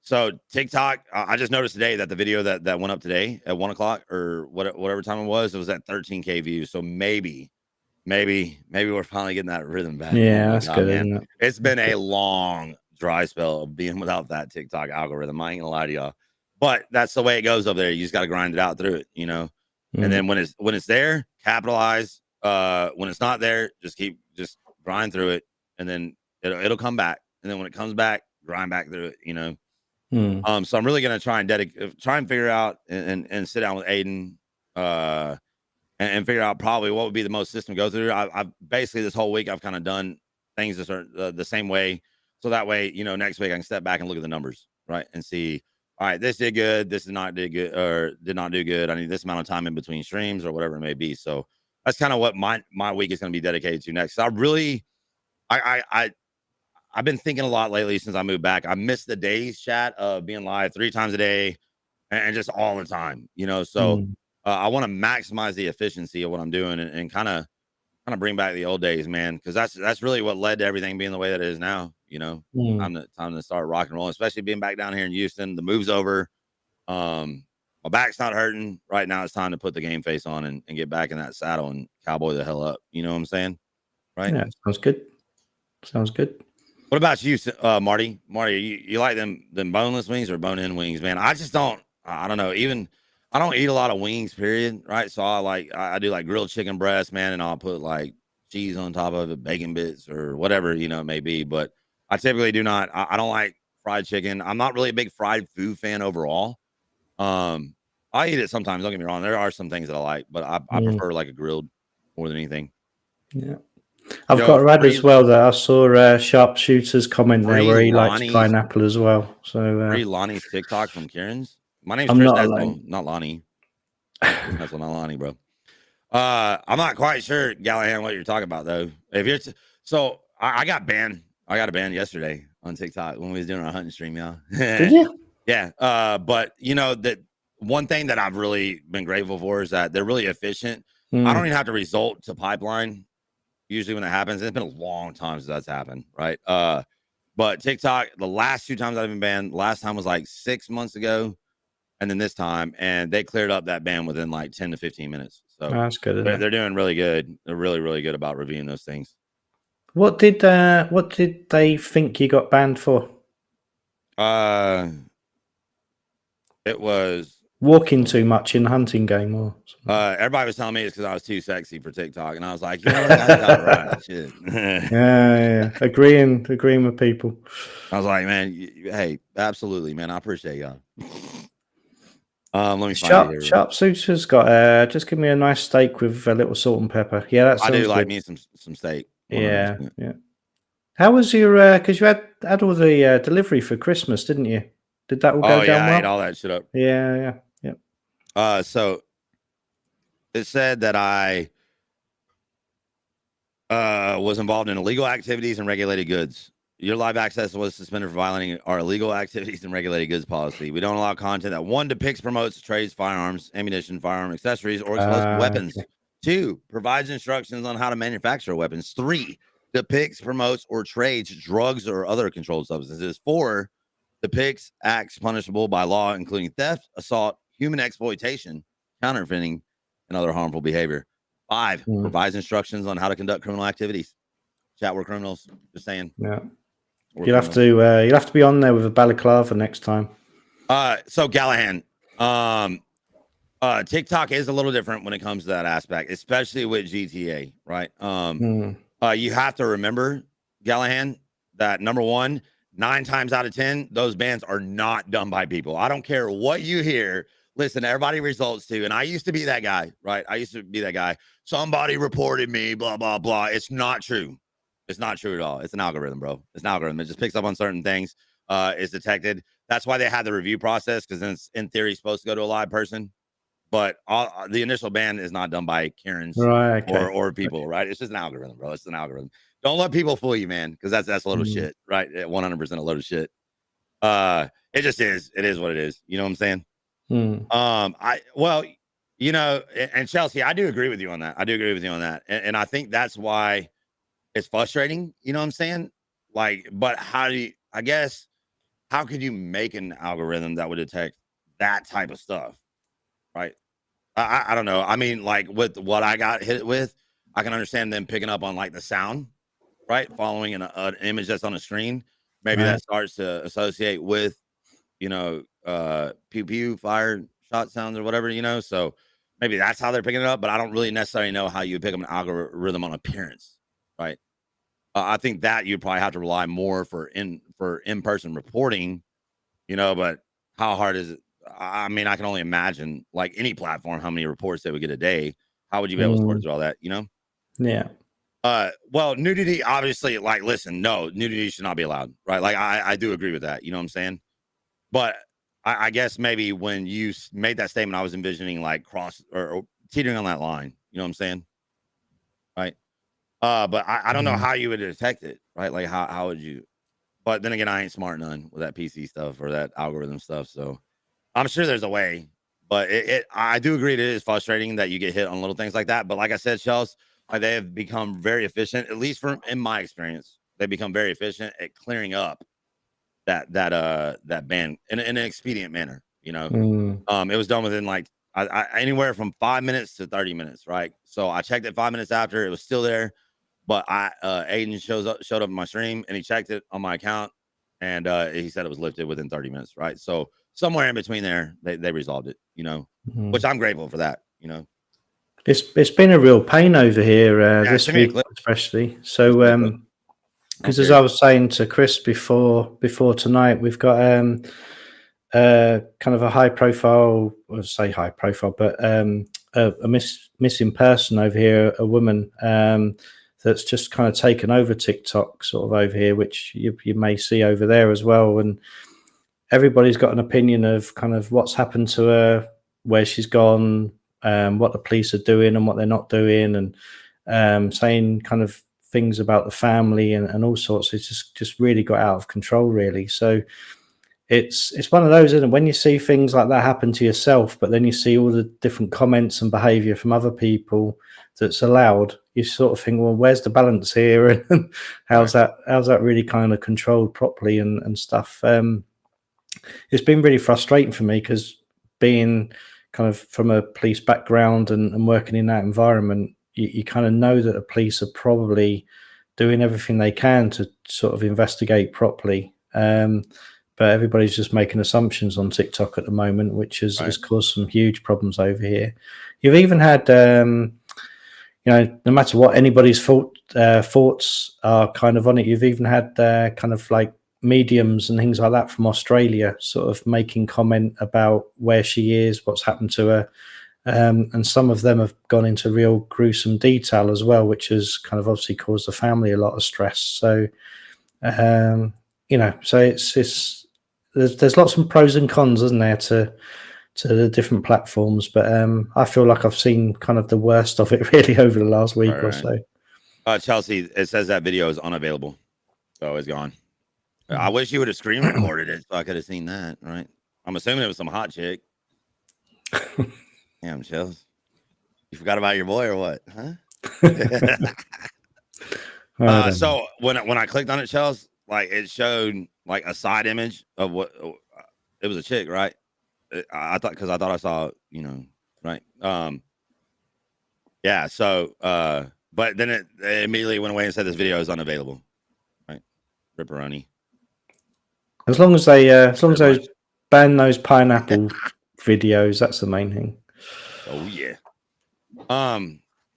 So TikTok, I just noticed today that the video that went up today at 1:00 or whatever time it was at 13K views. So maybe we're finally getting that rhythm back. Yeah, that's good, man. isn't it? It's been a long dry spell of being without that TikTok algorithm. I ain't gonna lie to y'all, but that's the way it goes over there. You just got to grind it out through it, And then when it's there, capitalize. When it's not there, just grind through it, and then it'll come back. And then when it comes back, grind back through it. So I'm really gonna try and figure out and sit down with Aiden, and figure out probably what would be the most system to go through. I've basically this whole week I've kind of done things that are the same way, so that way next week I can step back and look at the numbers, right, and see. All right, this did good. This did not did good or did not do good. I need this amount of time in between streams or whatever it may be. So that's kind of what my week is going to be dedicated to next. I've been thinking a lot lately since I moved back. I miss the days, chat, of being live 3 times a day and just all the time. So I want to maximize the efficiency of what I'm doing and kind of bring back the old days, man, because that's really what led to everything being the way that it is now. Time to start rock and rolling, especially being back down here in Houston. The move's over. My back's not hurting right now. It's time to put the game face on and get back in that saddle and cowboy the hell up. You know what I'm saying? Right? Yeah, sounds good. What about you, Marty? Marty, you like them boneless wings or bone-in wings, man? I just don't. I don't know. Even I don't eat a lot of wings, period. Right? So I do like grilled chicken breast, man, and I'll put like cheese on top of it, bacon bits or whatever it may be. But I typically do not. I don't like fried chicken. I'm not really a big fried food fan overall. I eat it sometimes. Don't get me wrong. There are some things that I like, but I prefer like a grilled more than anything. Yeah. I've got to add as well that I saw Sharpshooter's comment there where he likes pineapple as well. So free Lonnie's TikTok from Kieran's. My name's Chris Nestle, not Lonnie. That's not Lonnie, bro. I'm not quite sure, Gallahan, what you're talking about though. If you're so I got banned. I got a ban yesterday on TikTok when we was doing our hunting stream, y'all. Did you? Yeah. But that one thing that I've really been grateful for is that they're really efficient. I don't even have to resort to pipeline usually when it happens. It's been a long time since that's happened, right? But TikTok, the last 2 times I've been banned, last time was like 6 months ago, and then this time, and they cleared up that ban within like 10 to 15 minutes. So that's good. They're doing really good. They're really, really good about reviewing those things. What did they think you got banned for? It was walking too much in the hunting game, or everybody was telling me it's because I was too sexy for TikTok, and I was like, that's not right. Shit. yeah. Agreeing with people. I was like, man, hey, absolutely, man. I appreciate y'all. Let me Sharpshooter's got just give me a nice steak with a little salt and pepper. Yeah, that's I do like me some steak. 100%. Yeah. How was your because you had all the delivery for Christmas, didn't you? Did that all go down well? I ate all that shit up. Yeah. So it said that I was involved in illegal activities and regulated goods. Your live access was suspended for violating our illegal activities and regulated goods policy. We don't allow content that 1 depicts, promotes, trades firearms, ammunition, firearm accessories, or explosive weapons. Okay. 2 provides instructions on how to manufacture weapons. 3 depicts, promotes, or trades drugs or other controlled substances. 4 depicts acts punishable by law, including theft, assault, human exploitation, counterfeiting, and other harmful behavior. 5 provides instructions on how to conduct criminal activities. Chat, we're criminals. Just saying. Yeah. You'll have to be on there with a balaclava next time. So Gallahan, TikTok is a little different when it comes to that aspect, especially with GTA, right? You have to remember, Gallahan, that number 1, 9 times out of 10, those bans are not done by people. I don't care what you hear. Listen, everybody results to, and I used to be that guy, right? I used to be that guy. Somebody reported me, blah, blah, blah. It's not true. It's not true at all. It's an algorithm, bro. It's an algorithm. It just picks up on certain things. It's detected. That's why they had the review process, because then it's in theory supposed to go to a live person. But the initial ban is not done by Karens or people, right? It's just an algorithm, bro. It's an algorithm. Don't let people fool you, man, because that's a load of shit, right? 100% a load of shit. It just is. It is what it is. You know what I'm saying? And Chelsea, I do agree with you on that. And I think that's why it's frustrating. You know what I'm saying? Like, but how could you make an algorithm that would detect that type of stuff? Right. I don't know. I mean, like with what I got hit with, I can understand them picking up on like the sound, right? Following an image that's on a screen. Maybe that starts to associate with, pew pew fire shot sounds or whatever, so maybe that's how they're picking it up, but I don't really necessarily know how you pick up an algorithm on appearance, right? I think that you'd probably have to rely more for in-person reporting, but how hard is it? I mean, I can only imagine, like any platform, how many reports they would get a day. How would you be able to sort through all that, Yeah. Well, nudity, obviously, like, listen, no, nudity should not be allowed, right? Like, I do agree with that. You know what I'm saying? But I guess maybe when you made that statement, I was envisioning like cross or teetering on that line. You know what I'm saying? Right. But I don't know how you would detect it, right? Like, how would you? But then again, I ain't smart none with that PC stuff or that algorithm stuff. So I'm sure there's a way. But I do agree it is frustrating that you get hit on little things like that. But like I said, Chels, they have become very efficient, at least from in my experience. They become very efficient at clearing up that ban in an expedient manner. It was done within like anywhere from 5 minutes to 30 minutes, right? So I checked it 5 minutes after, it was still there, but Aiden showed up in my stream and he checked it on my account, and he said it was lifted within 30 minutes, right? So somewhere in between there, they resolved it, which I'm grateful for that. It's been a real pain over here this send me a week, clip. especially. So because as I was saying to Chris before tonight, we've got kind of a high profile, I'll say high profile, but a missing person over here, a woman that's just kind of taken over TikTok sort of over here, which you may see over there as well. And everybody's got an opinion of kind of what's happened to her, where she's gone, what the police are doing and what they're not doing, and saying kind of things about the family and all sorts. It's just really got out of control, really. So it's one of those, isn't it? When you see things like that happen to yourself, but then you see all the different comments and behavior from other people that's allowed, you sort of think, well, where's the balance here? And how's that really kind of controlled properly and stuff? It's been really frustrating for me because being kind of from a police background and working in that environment, you kind of know that the police are probably doing everything they can to sort of investigate properly. But everybody's just making assumptions on TikTok at the moment, which has caused some huge problems over here. You've even had, no matter what anybody's thoughts are kind of on it, you've even had kind of like mediums and things like that from Australia sort of making comment about where she is, what's happened to her. And some of them have gone into real gruesome detail as well, which has kind of obviously caused the family a lot of stress. So, so it's there's lots of pros and cons, isn't there, to the different platforms. But I feel like I've seen kind of the worst of it really over the last week or so. Chelsea, it says that video is unavailable, so it's gone. I wish you would have screen recorded it so I could have seen that. Right? I'm assuming it was some hot chick. Damn, Chelsea, you forgot about your boy or what? Huh? So when I clicked on it, Chelsea, like it showed like a side image of what it was, a chick, right? I thought I saw, right? Yeah. So, but then it immediately went away and said this video is unavailable. Right? Ripperoni. As long as they ban those pineapple videos, that's the main thing. Oh yeah.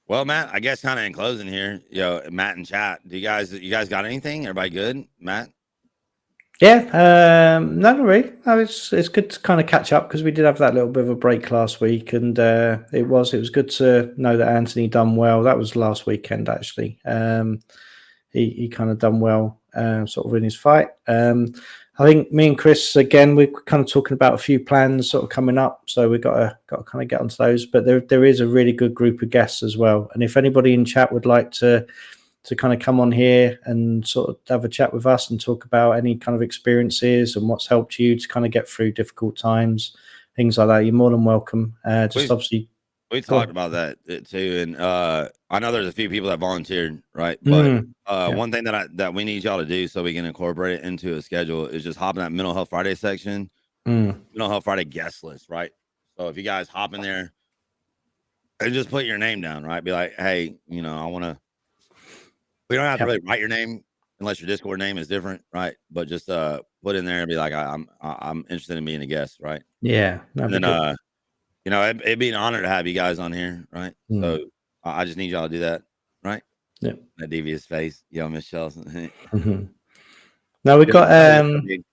Well, Matt, I guess kind of in closing here, Matt and chat. You guys got anything? Everybody good, Matt? Yeah, not really. No, it's good to kind of catch up because we did have that little bit of a break last week, and it was good to know that Anthony done well. That was last weekend actually. He kind of done well, sort of in his fight. I think me and Chris again, we're kind of talking about a few plans sort of coming up, so we've got to kind of get onto those. But there is a really good group of guests as well, and if anybody in chat would like to kind of come on here and sort of have a chat with us and talk about any kind of experiences and what's helped you to kind of get through difficult times, things like that, you're more than welcome. Obviously, we talked about that too, and I know there's a few people that volunteered, right? But one thing that we need y'all to do so we can incorporate it into a schedule is just hop in that Mental Health Friday section, Mental Health Friday guest list, right? So if you guys hop in there and just put your name down, right? Be like, hey, I want to. We don't have to really write your name unless your Discord name is different, right? But just put in there and be like, I'm interested in being a guest, right? Yeah. And then you know, it'd be an honor to have you guys on here, right? So I just need y'all to do that, right? Yeah. That devious face, yo, Miss Chelsea. Now we've got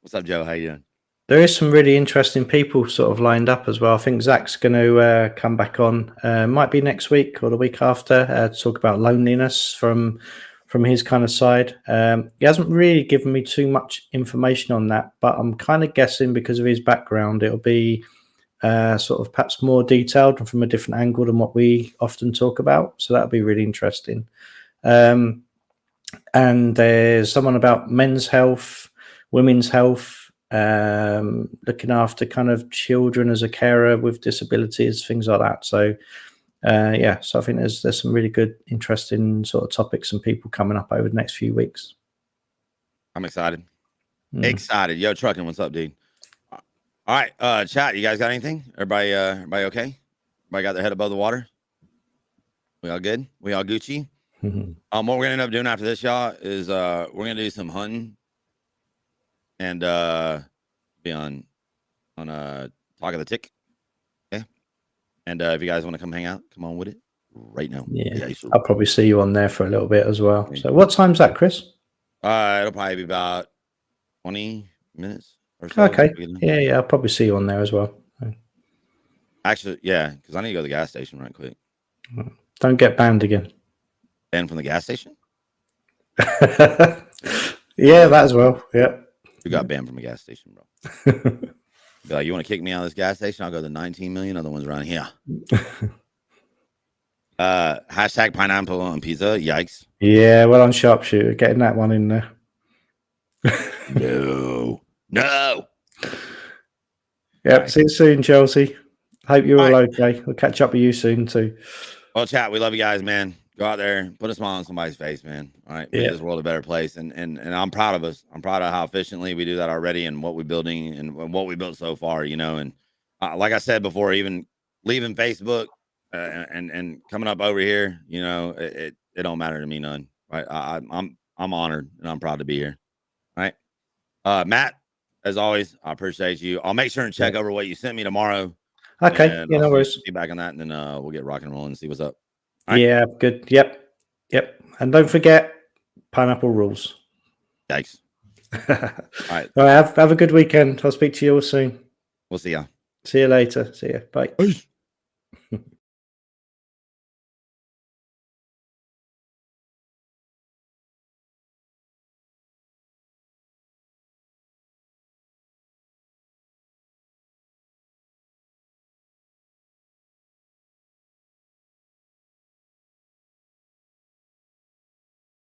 what's up, Joe? How you doing? there is some really interesting people sort of lined up as well. I think Zach's going to come back on. Might be next week or the week after to talk about loneliness from his kind of side. He hasn't really given me too much information on that, but I'm kind of guessing because of his background, it'll be sort of perhaps more detailed and from a different angle than what we often talk about. So that'll be really interesting. And there's someone about men's health, women's health, looking after kind of children as a carer with disabilities, things like that. So so I think there's some really good, interesting sort of topics and people coming up over the next few weeks. I'm excited. Excited. Yo, Trucking, what's up, dude? All right, chat, you guys got anything? Everybody okay? Everybody got their head above the water? We all good? We all Gucci? What we're gonna end up doing after this, y'all, is we're gonna do some hunting and be on Talk of the Tick. Okay. And if you guys want to come hang out, come on with it right now. Yeah, I'll probably see you on there for a little bit as well. Okay. So what time's that, Chris? It'll probably be about 20 minutes or so. Okay. Yeah, I'll probably see you on there as well. Actually, yeah, because I need to go to the gas station right quick. Don't get banned again. Banned from the gas station? Yeah, that as well. Yeah. We got banned from a gas station, bro. Be like, you want to kick me out of this gas station? I'll go to 19 million other ones around here. Hashtag pineapple on pizza. Yikes. Yeah, well on Sharpshooter, getting that one in there. No. Yep. Right. See you soon, Chelsea. Hope you're all okay. We'll catch up with you soon too. Well, chat, we love you guys, man. Go out there, put a smile on somebody's face, man. All right, make this world a better place. And I'm proud of us. I'm proud of how efficiently we do that already, and what we're building and what we built so far. You know, and like I said before, even leaving Facebook and coming up over here, you know, it don't matter to me none. Right? I'm honored and I'm proud to be here. Right, Matt, as always, I appreciate you. I'll make sure and check over what you sent me tomorrow. Okay, yeah, no worries. Feedback on that, and then we'll get rock and rolling and see what's up. Right. Yeah, good. Yep. And don't forget pineapple rules. Thanks. All right. Have a good weekend. I'll speak to you all soon. We'll see ya. See you later. See ya. Bye. Peace.